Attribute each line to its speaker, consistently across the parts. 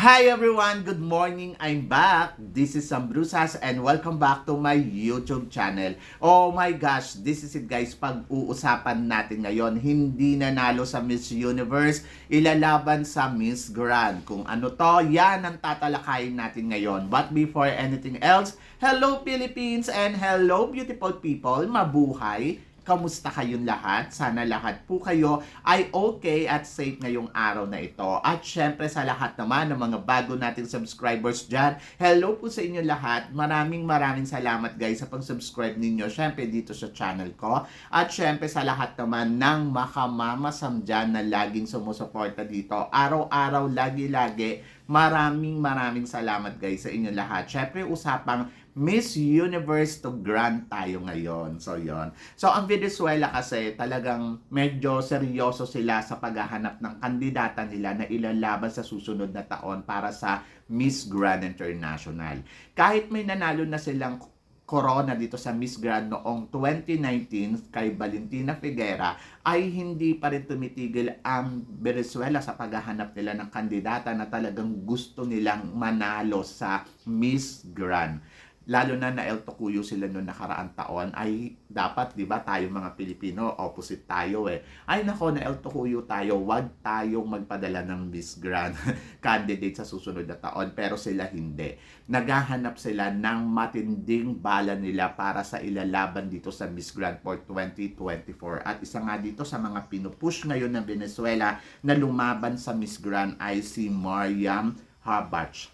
Speaker 1: Hi everyone! Good morning! I'm back! This is Sam Brusas and welcome back to my YouTube channel. Oh my gosh! This is it guys. Pag-uusapan natin ngayon, hindi nanalo sa Miss Universe, ilalaban sa Miss Grand. Kung ano to, yan ang tatalakayin natin ngayon. But before anything else, hello Philippines and hello beautiful people! Mabuhay! Kamusta kayong lahat? Sana lahat po kayo ay okay at safe ngayong araw na ito. At syempre sa lahat naman ng mga bago nating subscribers dyan, hello po sa inyo lahat. Maraming salamat guys sa pag-subscribe ninyo syempre dito sa channel ko. At syempre sa lahat naman ng makamamasam dyan na laging sumusuporta dito. Araw-araw, lagi-lagi. Maraming salamat guys sa inyo lahat. Syempre usapang Miss Universe to Grand tayo ngayon. So, yon. So, ang Venezuela kasi talagang medyo seryoso sila sa paghahanap ng kandidata nila na ilalaban sa susunod na taon para sa Miss Grand International. Kahit may nanalo na silang corona dito sa Miss Grand noong 2019 kay Valentina Figuera, ay hindi pa rin tumitigil ang Venezuela sa paghahanap nila ng kandidata na talagang gusto nilang manalo sa Miss Grand. Lalo na El Tocuyo sila noong nakaraang taon, ay dapat, di ba, tayo mga Pilipino, opposite tayo eh. Ay nako, na El Tocuyo tayo, wag tayong magpadala ng Miss Grand candidate sa susunod na taon, pero sila hindi. Naghahanap sila ng matinding bala nila para sa ilalaban dito sa Miss Grand for 2024. At isa nga dito sa mga pinupush ngayon ng Venezuela na lumaban sa Miss Grand ay si Mariam Habach,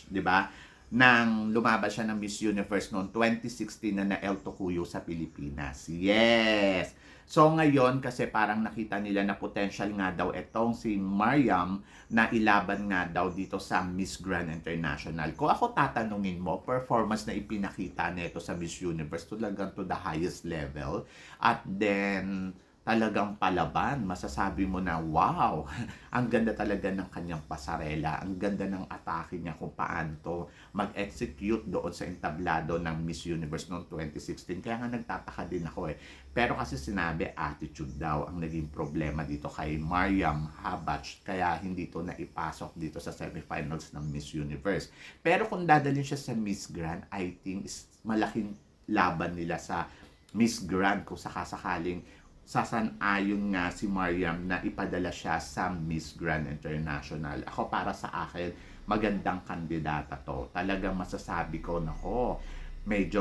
Speaker 1: di ba? Nang lumabas siya ng Miss Universe noong 2016 na El Tocuyo sa Pilipinas. Yes! So ngayon, kasi parang nakita nila na potential nga daw itong si Mariam na ilaban nga daw dito sa Miss Grand International. Kung ako tatanungin mo, performance na ipinakita nito sa Miss Universe talagang to the highest level. At then, talagang palaban, masasabi mo na wow, ang ganda talaga ng kanyang pasarela, ang ganda ng atake niya kung paano to mag-execute doon sa entablado ng Miss Universe noong 2016. Kaya nga nagtataka din ako eh. Pero kasi sinabi, attitude daw ang naging problema dito kay Mariam Habach, kaya hindi to naipasok dito sa semifinals ng Miss Universe. Pero kung dadalhin siya sa Miss Grand, I think malaking laban nila sa Miss Grand kung sakasakaling sasanayon nga si Mariam na ipadala siya sa Miss Grand International. Ako para sa akin, magandang kandidata to. Talagang masasabi ko, nako, medyo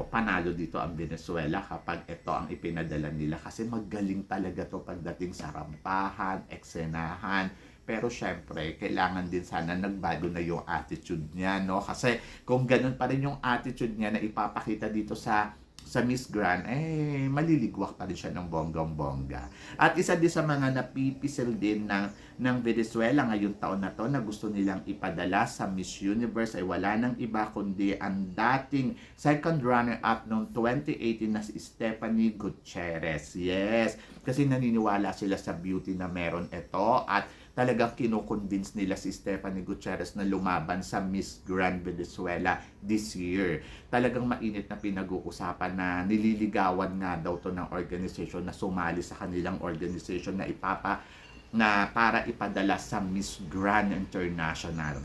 Speaker 1: panalo dito ang Venezuela kapag ito ang ipinadala nila. Kasi magaling talaga to pagdating sa rampahan, eksenahan. Pero syempre, kailangan din sana nagbago na yung attitude niya, no? Kasi kung ganun pa rin yung attitude niya na ipapakita dito sa Miss Grand, maliligwak pa rin siya ng bonggang-bongga. At isa din sa mga napipisil din ng Venezuela ngayong taon na to na gusto nilang ipadala sa Miss Universe ay wala nang iba kundi ang dating second runner-up noong 2018 na si Stephanie Gutierrez. Yes, kasi naniniwala sila sa beauty na meron ito at talagang kino-convince nila si Stephanie Gutierrez na lumaban sa Miss Grand Venezuela this year. Talagang mainit na pinag-uusapan na nililigawan nga daw to ng organization na sumali sa kanilang organization na para ipadala sa Miss Grand International.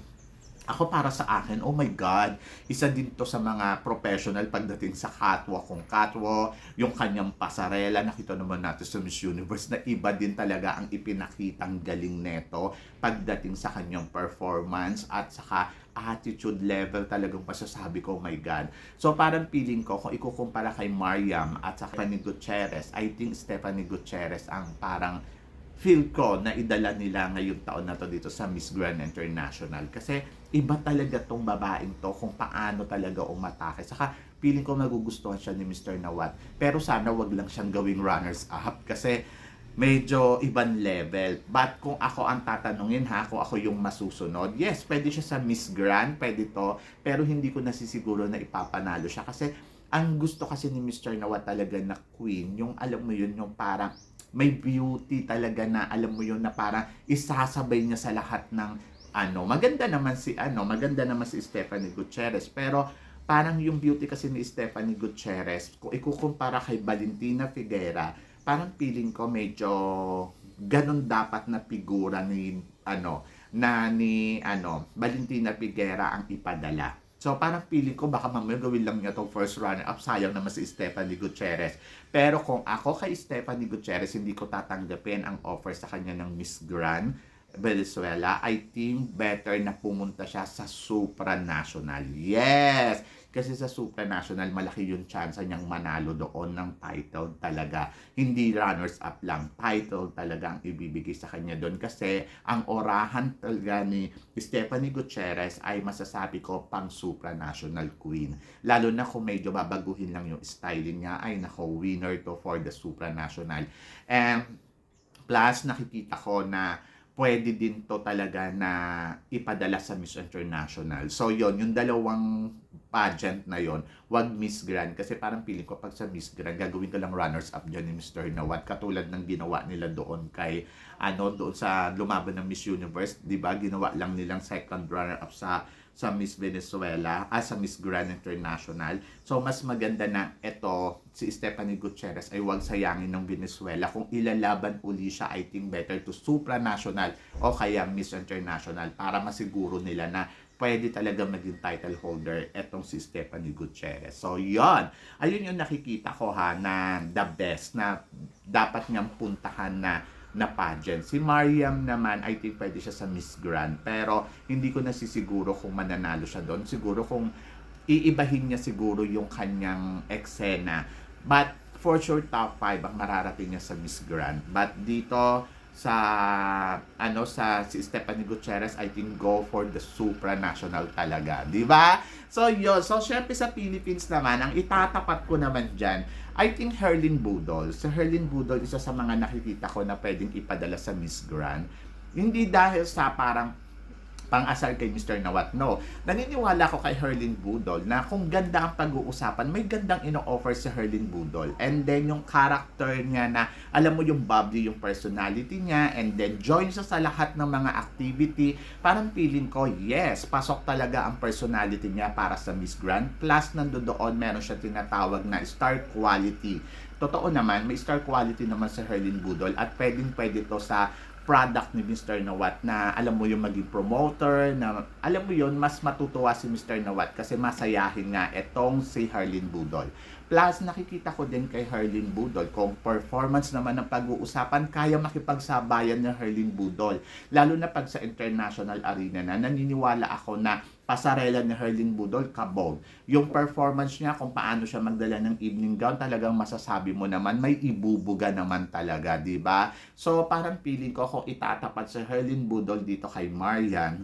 Speaker 1: Ako para sa akin, oh my God, isa din to sa mga professional pagdating sa catwalk. Kung catwalk, yung kanyang pasarela, nakita naman natin sa Miss Universe na iba din talaga ang ipinakitang galing neto pagdating sa kanyang performance at saka attitude level, talagang masasabi ko, oh my God. So parang feeling ko, kung ikukumpara kay Mariam at sa Stephanie Gutierrez, I think Stephanie Gutierrez ang parang feel ko na idala nila ngayong taon na to dito sa Miss Grand International. Kasi iba talaga tong babaeng to kung paano talaga umatake. Saka feeling ko magugustuhan siya ni Mr. Nawat. Pero sana wag lang siyang gawing runners-up kasi medyo ibang level. But kung ako ang tatanungin kung ako yung masusunod, yes, pwede siya sa Miss Grand, pwede to. Pero hindi ko nasisiguro na ipapanalo siya kasi ang gusto kasi ni Mr. Nawat talaga na queen, yung alam mo yun, yung parang may beauty talaga na alam mo yun na parang isasabay niya sa lahat ng maganda naman si Stephanie Gutierrez, pero parang yung beauty kasi ni Stephanie Gutierrez kung ikukumpara kay Valentina Figuera, parang feeling ko medyo ganun dapat na figura ni Valentina Figuera ang ipadala. So parang feeling ko baka mamaya gawin lang niya tong first runner-up. Sayang naman si Stephanie Gutierrez. Pero kung ako kay Stephanie Gutierrez, hindi ko tatanggapin ang offer sa kanya ng Miss Grand Venezuela. I think better na pumunta siya sa supranational. Yes! Kasi sa supranational, malaki yung chance niyang manalo doon ng title talaga. Hindi runners-up lang. Title talaga ang ibibigay sa kanya doon. Kasi ang orahan talaga ni Stephanie Gutierrez ay masasabi ko pang supranational queen. Lalo na kung medyo babaguhin lang yung styling niya, ay nako, winner to for the supranational. And plus, nakikita ko na pwede din to talaga na ipadala sa Miss International. So yon yung dalawang pageant na yon, wag Miss Grand kasi parang feeling ko pag sa Miss Grand gagawin ko lang runners up diyan ni Mr. Nawat katulad ng ginawa nila doon kay doon sa lumaban ng Miss Universe, 'di ba? Ginawa lang nilang second runner up sa Miss Venezuela, sa Miss Grand International. So mas maganda na ito si Stephanie Gutierrez ay wag sayangin ng Venezuela. Kung ilalaban uli siya, I think better to supranational o kaya Miss International para masiguro nila na pwede talaga maging title holder etong si Stephanie Gutierrez. So, yon. Ayun yung nakikita ko na the best na dapat niyang puntahan na pageant. Si Mariam naman, I think pwede siya sa Miss Grand. Pero, hindi ko nasisiguro kung mananalo siya doon. Siguro kung iibahin niya siguro yung kanyang eksena. But, for sure, top 5 ang mararating niya sa Miss Grand. But, dito, sa si Stephanie Gutierrez, I think go for the supranational talaga, di ba? So yun, so syempre sa Philippines naman, ang itatapat ko naman diyan, I think Herlyn Budol. Si Herlyn Budol isa sa mga nakikita ko na pwedeng ipadala sa Miss Grand. Hindi dahil sa parang pang-asar kay Mr. Nawat. No. Naniniwala ko kay Herlyn Budol na kung ganda ang pag-uusapan, may gandang ino-offer si Herlyn Budol. And then yung character niya na, alam mo yung bubbly, yung personality niya, and then join siya sa lahat ng mga activity. Parang feeling ko, yes, pasok talaga ang personality niya para sa Miss Grand. Plus, nandoon, meron siya tinatawag na star quality. Totoo naman, may star quality naman sa Herlyn Budol at pwede to sa product ni Mr. Nawat na alam mo yung maging promoter na alam mo yun, mas matutuwa si Mr. Nawat kasi masayahin nga etong si Herlyn Budol. Plus nakikita ko din kay Herlyn Budol kung performance naman ng pag-uusapan, kaya makipagsabayan ni Herlyn Budol. Lalo na pag sa international arena na naniniwala ako na pasarela ni Herlyn Budol kabog. Yung performance niya kung paano siya magdala ng evening gown, talagang masasabi mo naman may ibubuga naman talaga, di ba? So parang feeling ko kung itatapat sa Herlyn Budol dito kay Mariam,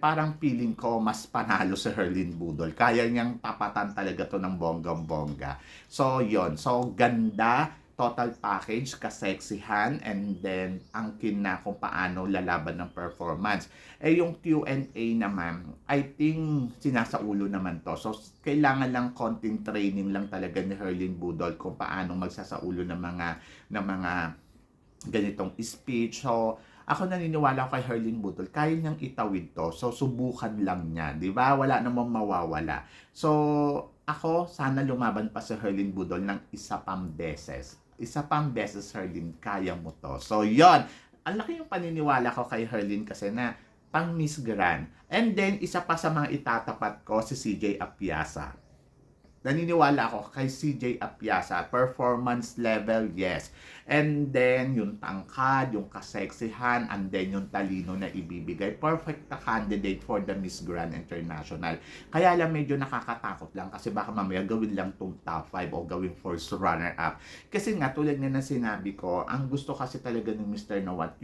Speaker 1: parang feeling ko mas panalo sa Herlyn Budol. Kaya niyang tapatan talaga to ng bonggang-bongga. So yon, so ganda, total package, kaseksihan, and then ang kina kung paano lalaban ng performance. Yung Q&A naman, I think sinasaulo naman to. So, kailangan lang konting training lang talaga ni Herlyn Budol kung paano magsasaulo ng mga ganitong speech. So, ako naniniwala ko kay Herlyn Budol, kaya niyang itawid to. So, subukan lang niya. Di ba? Wala namang mawawala. So, ako, sana lumaban pa si Herlyn Budol ng isa pang beses. Herlyn, kaya mo to. So, yon. Ang laki yung paniniwala ko kay Herlyn kasi na pang Miss Grand. And then, isa pa sa mga itatapat ko si CJ Apiasa. Naniniwala ako kay CJ Apiasa, performance level, yes. And then, yung tangkad, yung kaseksihan, and then yung talino na ibibigay. Perfect na candidate for the Miss Grand International. Kaya lang medyo nakakatakot lang kasi baka mamaya gawin lang tong top 5 o gawin first runner-up. Kasi nga, tulad nga na sinabi ko, ang gusto kasi talaga ng Mr. Nawat,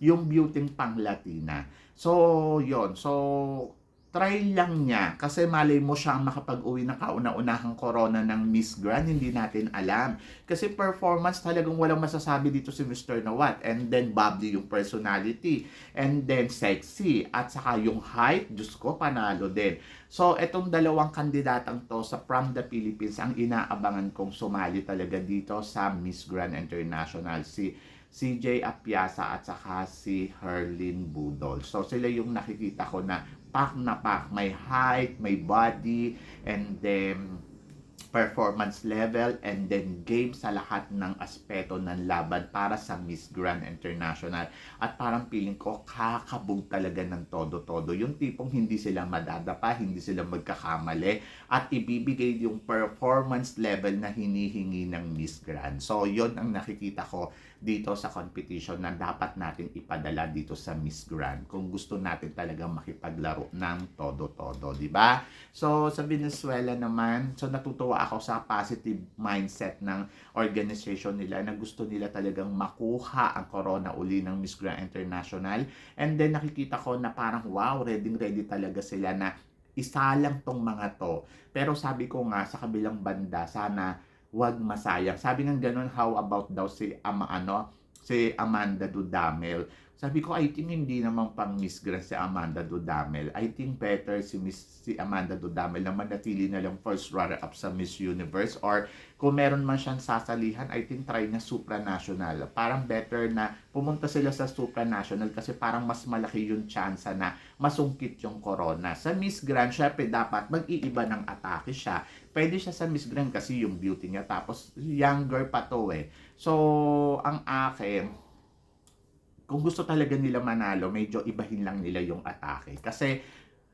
Speaker 1: yung beauty pang Latina. So, yon. So, try lang niya kasi malay mo siyang makapag-uwi ng kauna-unahang corona ng Miss Grand, hindi natin alam. Kasi performance talagang walang masasabi dito si Mr. Nawat. And then bubbly yung personality. And then sexy. At saka yung height, Diyos ko, panalo din. So, etong dalawang kandidatang to sa From the Philippines, ang inaabangan kong sumali talaga dito sa Miss Grand International. Si CJ Apiasa at saka si Herlyn Budol. So, sila yung nakikita ko na pack na pack. May height, may body, and then performance level, and then game sa lahat ng aspeto ng laban para sa Miss Grand International. At parang feeling ko, kakabog talaga ng todo-todo. Yung tipong hindi sila madadapa, hindi sila magkakamali, at ibibigay yung performance level na hinihingi ng Miss Grand. So, yon ang nakikita ko dito sa competition na dapat natin ipadala dito sa Miss Grand kung gusto natin talagang makipaglaro ng todo-todo, di ba? So, sa Venezuela naman, so natutuwa ako sa positive mindset ng organization nila na gusto nila talagang makuha ang corona uli ng Miss Grand International. And then nakikita ko na parang wow, ready talaga sila na isalang tong mga to. Pero sabi ko nga sa kabilang banda, sana wag masayang. Sabi ng ganun, how about daw si si Amanda Dudamel. Sabi ko, I think hindi naman pang Miss Grand si Amanda Dudamel. I think better si Amanda Dudamel na manatili na lang first runner-up sa Miss Universe, or kung meron man siyang sasalihan, I think try na supranational. Parang better na pumunta sila sa supranational kasi parang mas malaki yung chance na masungkit yung corona. Sa Miss Grand, syempre dapat mag-iiba ng atake siya. Pwede siya sa Miss Grand kasi yung beauty niya, tapos younger pa to eh. So, ang akin, kung gusto talaga nila manalo, medyo ibahin lang nila yung atake. Kasi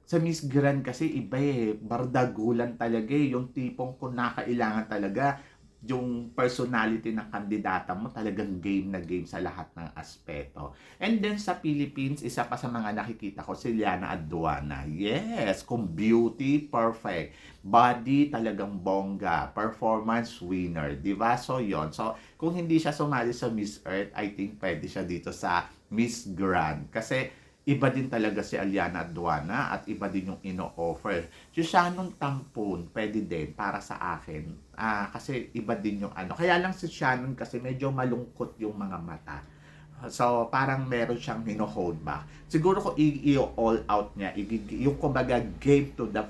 Speaker 1: sa Miss Grand kasi iba eh, bardagulan talaga eh. Yung tipong kung nakailangan talaga yung personality ng kandidata mo, talagang game na game sa lahat ng aspeto. And then sa Philippines, isa pa sa mga nakikita ko, si Liana Aduana. Yes, kung beauty, perfect. Body, talagang bongga. Performance, winner. Diba? So, yon. So, kung hindi siya sumali sa Miss Earth, I think pwede siya dito sa Miss Grand. Kasi, iba din talaga si Aliana Aduana at iba din yung ino-offer. Si Shannon Tampon, pwede din para sa akin. Kasi iba din yung ano. Kaya lang si Shannon kasi medyo malungkot yung mga mata. So, parang meron siyang hino-hold back. Siguro ko i-all out niya. Yung kumbaga game to the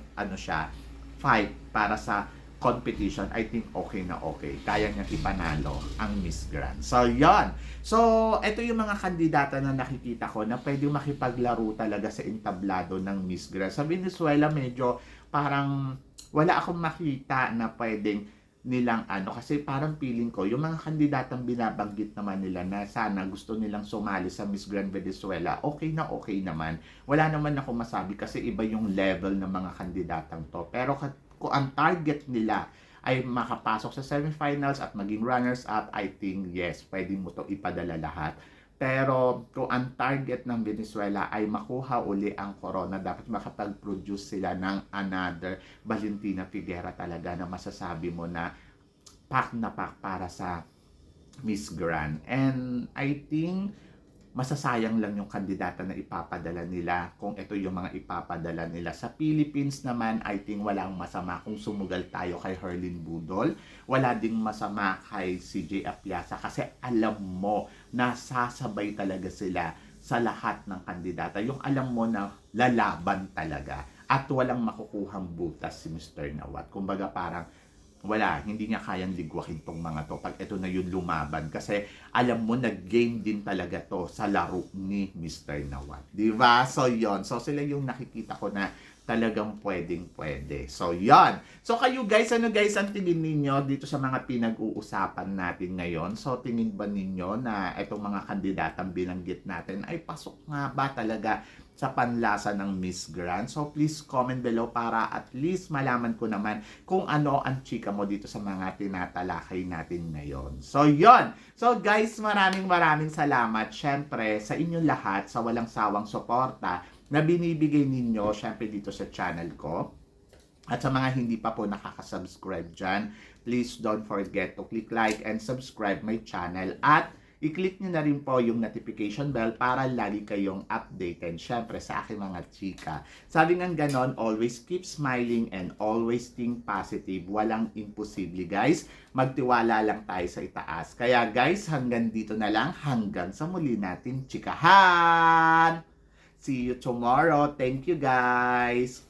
Speaker 1: fight para sa competition, I think okay na okay. Kaya niyang ipanalo ang Miss Grand. So, yon. So, ito yung mga kandidata na nakikita ko na pwede makipaglaro talaga sa entablado ng Miss Grand. Sa Venezuela, medyo parang wala akong makita na pwedeng nilang kasi parang feeling ko, yung mga kandidatang binabanggit naman nila na sana gusto nilang sumali sa Miss Grand Venezuela, okay naman. Wala naman ako masabi kasi iba yung level ng mga kandidatang to. Pero kung ang target nila ay makapasok sa semifinals at maging runners-up, I think yes, pwede mo to ipadala lahat. Pero kung ang target ng Venezuela ay makuha uli ang corona, dapat makapag-produce sila ng another Valentina Figuera talaga na masasabi mo na pack na pack para sa Miss Grand. And I think masasayang lang yung kandidata na ipapadala nila kung ito yung mga ipapadala nila. Sa Philippines naman, I think walang masama kung sumugal tayo kay Herlin Budol. Wala ding masama kay CJ Apiasa kasi alam mo na sasabay talaga sila sa lahat ng kandidata. Yung alam mo na lalaban talaga at walang makukuhang butas si Mr. Nawat. Kumbaga parang wala, hindi niya kayang ligwakin tong mga to pag ito na yung lumaban kasi alam mo na game din talaga to sa laro ni Mr. Nawat. Diba? So yon. So sila yung nakikita ko na talagang pwede. So yon. So kayo guys, ano guys ang tingin ninyo dito sa mga pinag-uusapan natin ngayon? So tingin ba ninyo na itong mga kandidatang binanggit natin ay pasok nga ba talaga sa panlasa ng Miss Grand? So please comment below para at least malaman ko naman kung ano ang chika mo dito sa mga tinatalakay natin ngayon. So yon. So guys, maraming salamat syempre sa inyong lahat sa walang sawang suporta na binibigay ninyo syempre dito sa channel ko. At sa mga hindi pa po nakaka-subscribe dyan, please don't forget to click like and subscribe my channel at i-click nyo na rin po yung notification bell para lagi kayong updated syempre sa aking mga chika. Sabi nga ganon, always keep smiling and always think positive. Walang imposible guys. Magtiwala lang tayo sa itaas. Kaya guys, hanggang dito na lang. Hanggang sa muli natin chikahan! See you tomorrow. Thank you guys!